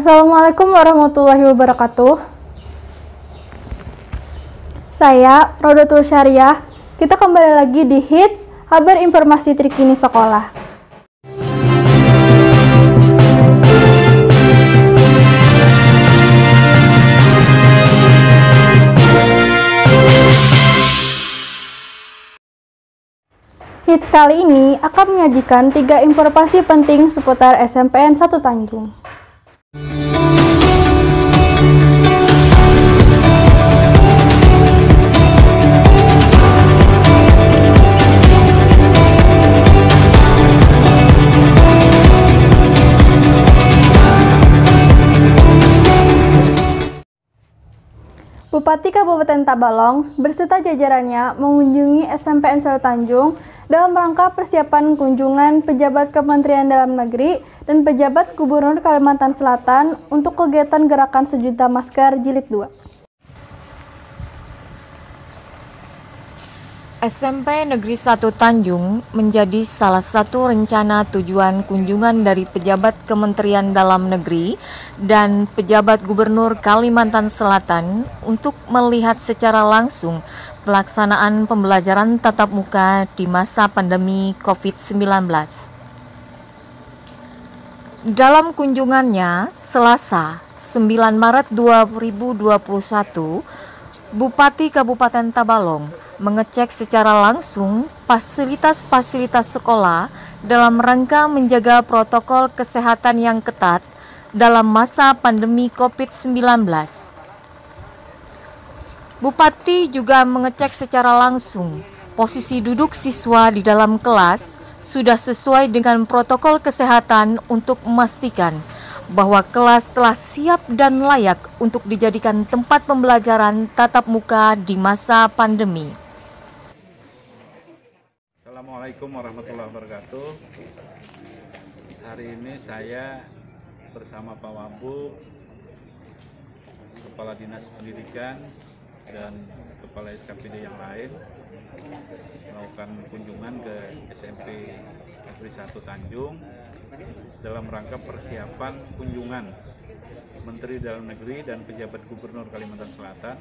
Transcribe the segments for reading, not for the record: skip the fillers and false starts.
Assalamualaikum warahmatullahi wabarakatuh. Saya Rodatul Syariah. Kita kembali lagi di Hits, kabar informasi terkini sekolah. Hits kali ini akan menyajikan 3 informasi penting seputar SMPN 1 Tanjung. Bupati Kabupaten Tabalong berserta jajarannya mengunjungi SMPN 1 Tanjung dalam rangka persiapan kunjungan pejabat Kementerian Dalam Negeri dan pejabat Gubernur Kalimantan Selatan untuk kegiatan gerakan sejuta masker jilid 2. SMP Negeri 1 Tanjung menjadi salah satu rencana tujuan kunjungan dari pejabat Kementerian Dalam Negeri dan pejabat Gubernur Kalimantan Selatan untuk melihat secara langsung pelaksanaan pembelajaran tatap muka di masa pandemi COVID-19. Dalam kunjungannya Selasa 9 Maret 2021, Bupati Kabupaten Tabalong mengecek secara langsung fasilitas-fasilitas sekolah dalam rangka menjaga protokol kesehatan yang ketat dalam masa pandemi COVID-19. Bupati juga mengecek secara langsung posisi duduk siswa di dalam kelas sudah sesuai dengan protokol kesehatan untuk memastikan bahwa kelas telah siap dan layak untuk dijadikan tempat pembelajaran tatap muka di masa pandemi. Assalamualaikum warahmatullahi wabarakatuh. Hari ini saya bersama Pak Wabub, Kepala Dinas Pendidikan dan Kepala SKPD yang lain melakukan kunjungan ke SMP Negeri 1 Tanjung dalam rangka persiapan kunjungan Menteri Dalam Negeri dan pejabat Gubernur Kalimantan Selatan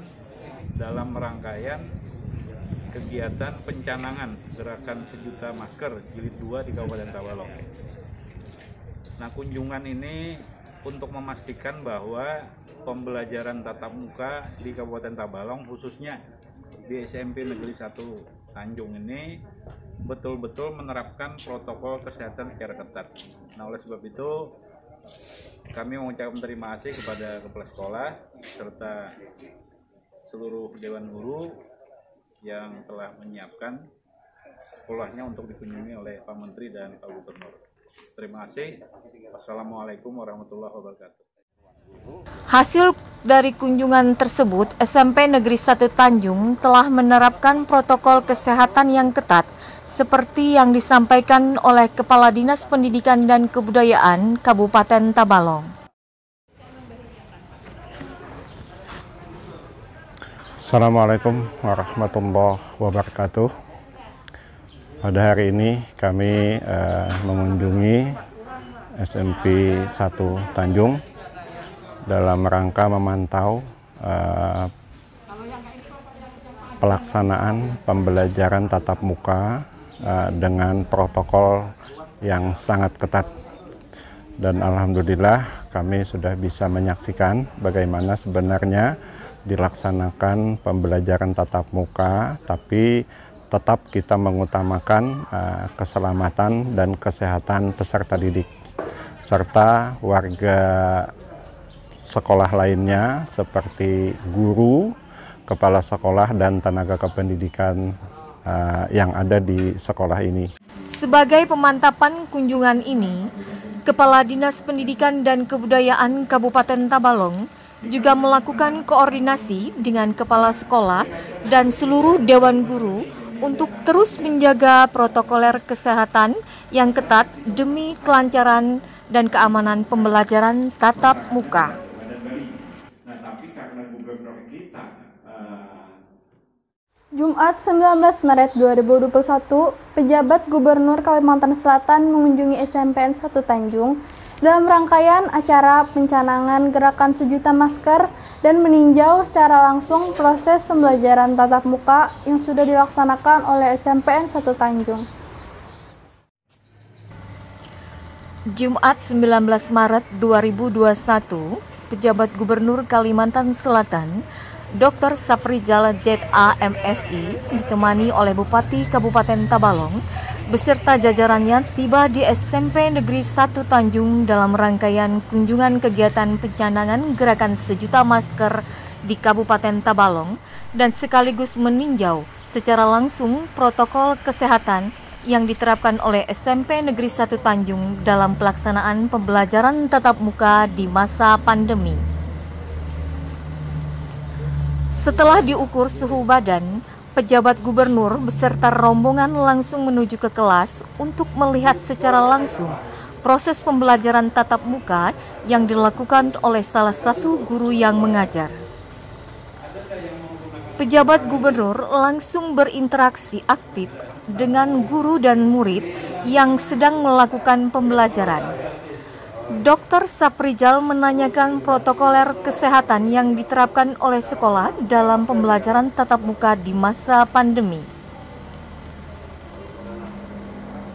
dalam rangkaian kegiatan pencanangan gerakan sejuta masker jilid 2 di Kabupaten Tabalong. Nah, kunjungan ini untuk memastikan bahwa pembelajaran tatap muka di Kabupaten Tabalong, khususnya di SMP Negeri 1 Tanjung ini betul-betul menerapkan protokol kesehatan secara ketat. Nah, oleh sebab itu kami mengucapkan terima kasih kepada kepala sekolah serta seluruh dewan guru yang telah menyiapkan sekolahnya untuk dikunjungi oleh Pak Menteri dan Pak Gubernur. Terima kasih. Wassalamualaikum warahmatullahi wabarakatuh. Hasil dari kunjungan tersebut, SMP Negeri 1 Tanjung telah menerapkan protokol kesehatan yang ketat seperti yang disampaikan oleh Kepala Dinas Pendidikan dan Kebudayaan Kabupaten Tabalong. Assalamualaikum warahmatullahi wabarakatuh. Pada hari ini kami mengunjungi SMP 1 Tanjung dalam rangka memantau pelaksanaan pembelajaran tatap muka dengan protokol yang sangat ketat. Dan alhamdulillah kami sudah bisa menyaksikan bagaimana sebenarnya dilaksanakan pembelajaran tatap muka, tapi tetap kita mengutamakan keselamatan dan kesehatan peserta didik serta warga sekolah lainnya seperti guru, kepala sekolah, dan tenaga kependidikan yang ada di sekolah ini. Sebagai pemantapan kunjungan ini, Kepala Dinas Pendidikan dan Kebudayaan Kabupaten Tabalong juga melakukan koordinasi dengan kepala sekolah dan seluruh dewan guru untuk terus menjaga protokoler kesehatan yang ketat demi kelancaran dan keamanan pembelajaran tatap muka. Jumat 19 Maret 2021, pejabat Gubernur Kalimantan Selatan mengunjungi SMPN 1 Tanjung dalam rangkaian acara pencanangan gerakan sejuta masker dan meninjau secara langsung proses pembelajaran tatap muka yang sudah dilaksanakan oleh SMPN 1 Tanjung. Jumat 19 Maret 2021, Pejabat Gubernur Kalimantan Selatan, Dr. Safrizal ZA MSI, ditemani oleh Bupati Kabupaten Tabalong, beserta jajarannya tiba di SMP Negeri 1 Tanjung dalam rangkaian kunjungan kegiatan pencanangan gerakan sejuta masker di Kabupaten Tabalong dan sekaligus meninjau secara langsung protokol kesehatan yang diterapkan oleh SMP Negeri 1 Tanjung dalam pelaksanaan pembelajaran tatap muka di masa pandemi. Setelah diukur suhu badan, pejabat gubernur beserta rombongan langsung menuju ke kelas untuk melihat secara langsung proses pembelajaran tatap muka yang dilakukan oleh salah satu guru yang mengajar. Pejabat gubernur langsung berinteraksi aktif dengan guru dan murid yang sedang melakukan pembelajaran. Dr. Safrizal menanyakan protokoler kesehatan yang diterapkan oleh sekolah dalam pembelajaran tatap muka di masa pandemi.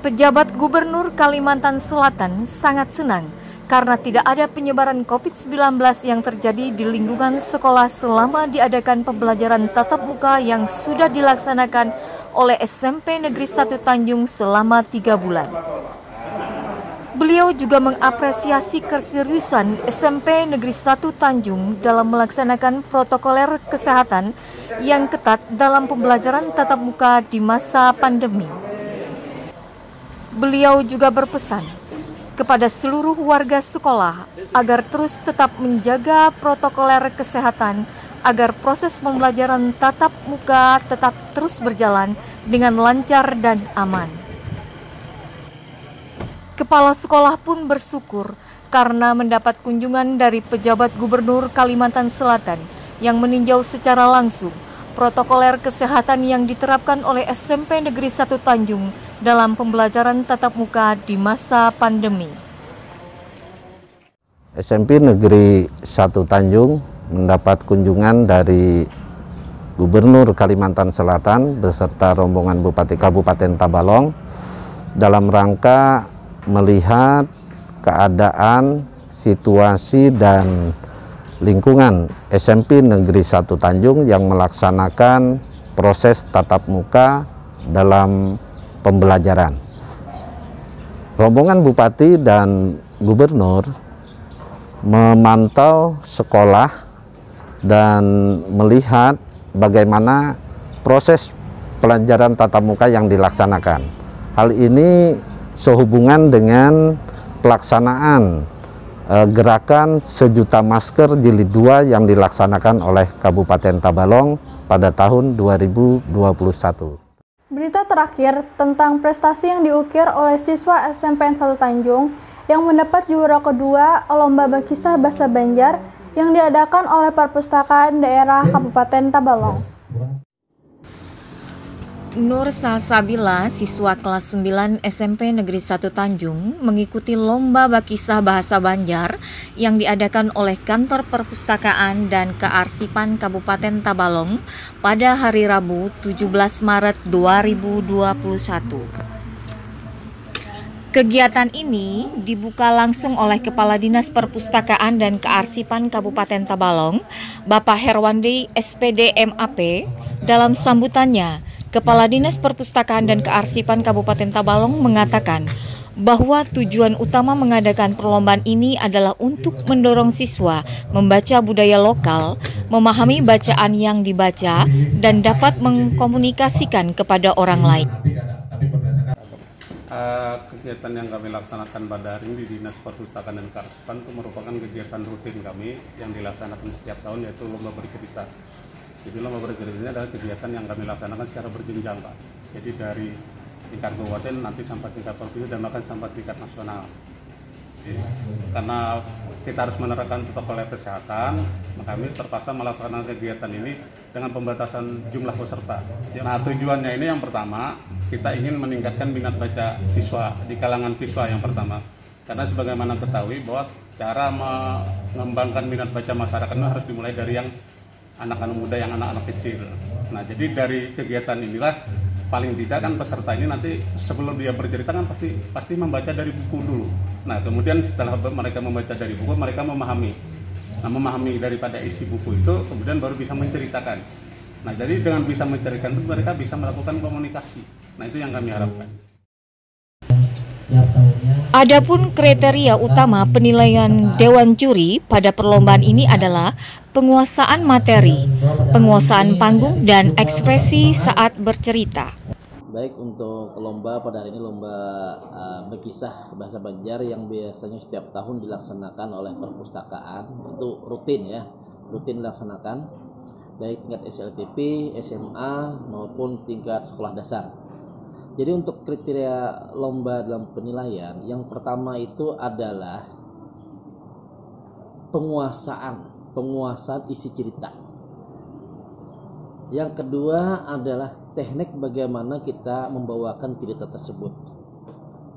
Pejabat Gubernur Kalimantan Selatan sangat senang karena tidak ada penyebaran COVID-19 yang terjadi di lingkungan sekolah selama diadakan pembelajaran tatap muka yang sudah dilaksanakan oleh SMP Negeri 1 Tanjung selama 3 bulan. Beliau juga mengapresiasi keseriusan SMP Negeri 1 Tanjung dalam melaksanakan protokoler kesehatan yang ketat dalam pembelajaran tatap muka di masa pandemi. Beliau juga berpesan kepada seluruh warga sekolah agar terus tetap menjaga protokoler kesehatan agar proses pembelajaran tatap muka tetap terus berjalan dengan lancar dan aman. Kepala sekolah pun bersyukur karena mendapat kunjungan dari pejabat Gubernur Kalimantan Selatan yang meninjau secara langsung protokoler kesehatan yang diterapkan oleh SMP Negeri 1 Tanjung dalam pembelajaran tatap muka di masa pandemi. SMP Negeri 1 Tanjung mendapat kunjungan dari Gubernur Kalimantan Selatan beserta rombongan Bupati Kabupaten Tabalong dalam rangka melihat keadaan, situasi, dan lingkungan SMP Negeri 1 Tanjung yang melaksanakan proses tatap muka dalam pembelajaran. Rombongan Bupati dan Gubernur memantau sekolah dan melihat bagaimana proses pelajaran tatap muka yang dilaksanakan. Hal ini sehubungan dengan pelaksanaan gerakan sejuta masker jilid 2 yang dilaksanakan oleh Kabupaten Tabalong pada tahun 2021. Berita terakhir tentang prestasi yang diukir oleh siswa SMPN 1 Tanjung yang mendapat juara kedua Lomba Bakisah Bahasa Banjar yang diadakan oleh Perpustakaan Daerah Kabupaten Tabalong. Nur Salsabila, siswa kelas 9 SMP Negeri 1 Tanjung, mengikuti Lomba Bakisah Bahasa Banjar yang diadakan oleh Kantor Perpustakaan dan Kearsipan Kabupaten Tabalong pada hari Rabu 17 Maret 2021. Kegiatan ini dibuka langsung oleh Kepala Dinas Perpustakaan dan Kearsipan Kabupaten Tabalong, Bapak Herwandi SPD MAP. Dalam sambutannya, Kepala Dinas Perpustakaan dan Kearsipan Kabupaten Tabalong mengatakan bahwa tujuan utama mengadakan perlombaan ini adalah untuk mendorong siswa membaca budaya lokal, memahami bacaan yang dibaca, dan dapat mengkomunikasikan kepada orang lain. Kegiatan yang kami laksanakan pada hari ini di Dinas Perpustakaan dan Kearsipan itu merupakan kegiatan rutin kami yang dilaksanakan setiap tahun, yaitu Lomba Bercerita. Jadi Lomba Bercerita ini adalah kegiatan yang kami laksanakan secara berjenjang, Pak. Jadi dari tingkat kabupaten nanti sampai tingkat provinsi dan bahkan sampai tingkat nasional. Karena kita harus menerapkan protokol kesehatan, maka kami terpaksa melaksanakan kegiatan ini dengan pembatasan jumlah peserta. Nah, tujuannya ini yang pertama, kita ingin meningkatkan minat baca siswa di kalangan siswa yang pertama. Karena sebagaimana ketahui bahwa cara mengembangkan minat baca masyarakat itu harus dimulai dari yang anak-anak muda, yang anak-anak kecil. Nah, jadi dari kegiatan inilah paling tidak kan peserta ini nanti sebelum dia bercerita kan pasti membaca dari buku dulu. Nah, kemudian setelah mereka membaca dari buku, mereka memahami. Nah, memahami daripada isi buku itu, kemudian baru bisa menceritakan. Nah, jadi dengan bisa menceritakan itu mereka bisa melakukan komunikasi. Nah, itu yang kami harapkan. Adapun kriteria utama penilaian Dewan Juri pada perlombaan ini adalah penguasaan materi, penguasaan panggung, dan ekspresi saat bercerita. Baik, untuk lomba pada hari ini lomba berkisah bahasa Banjar yang biasanya setiap tahun dilaksanakan oleh perpustakaan, itu rutin dilaksanakan baik tingkat SLTP, SMA maupun tingkat sekolah dasar. Jadi untuk kriteria lomba dalam penilaian, yang pertama itu adalah penguasaan isi cerita. Yang kedua adalah teknik bagaimana kita membawakan cerita tersebut.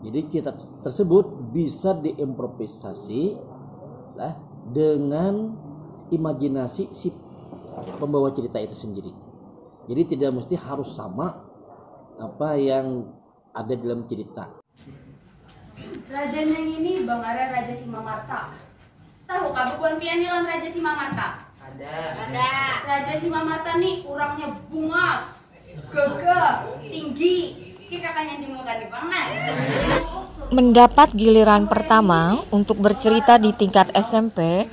Jadi cerita tersebut bisa diimprovisasi dengan imajinasi si pembawa cerita itu sendiri. Jadi tidak mesti harus sama apa yang ada dalam cerita. Rajanya ini Bang Ara Raja Simamarta. Tahu kabukuan pianilan Raja Simamarta? Ada. Raja Simamarta nih orangnya bungas, gagah, tinggi. Kakaknya dimukan di pangan. Mendapat giliran pertama untuk bercerita di tingkat SMP,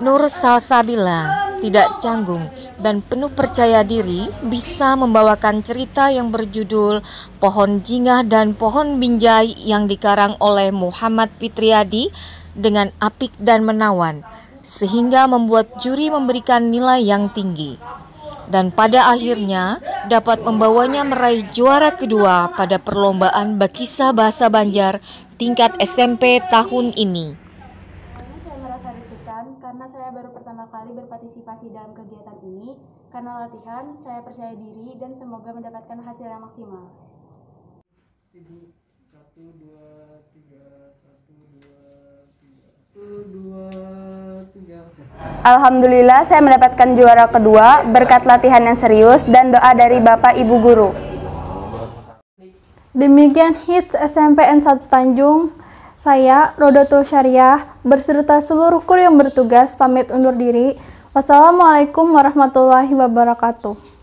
Nur Salsabila tidak canggung dan penuh percaya diri bisa membawakan cerita yang berjudul Pohon Jingah dan Pohon Binjai yang dikarang oleh Muhammad Fitriadi dengan apik dan menawan, sehingga membuat juri memberikan nilai yang tinggi. Dan pada akhirnya dapat membawanya meraih juara kedua pada perlombaan Berkisah Bahasa Banjar tingkat SMP tahun ini. Saya merasa deg-degan karena saya baru pertama kali berpartisipasi dalam kegiatan ini. Karena latihan, saya percaya diri dan semoga mendapatkan hasil yang maksimal. Ibu, 1, 2, 3, 1, 2, 3. Alhamdulillah saya mendapatkan juara kedua berkat latihan yang serius dan doa dari Bapak Ibu Guru. Demikian hits SMPN 1 Tanjung. Saya, Rodotul Syariah, berserta seluruh kru yang bertugas pamit undur diri. Wassalamualaikum warahmatullahi wabarakatuh.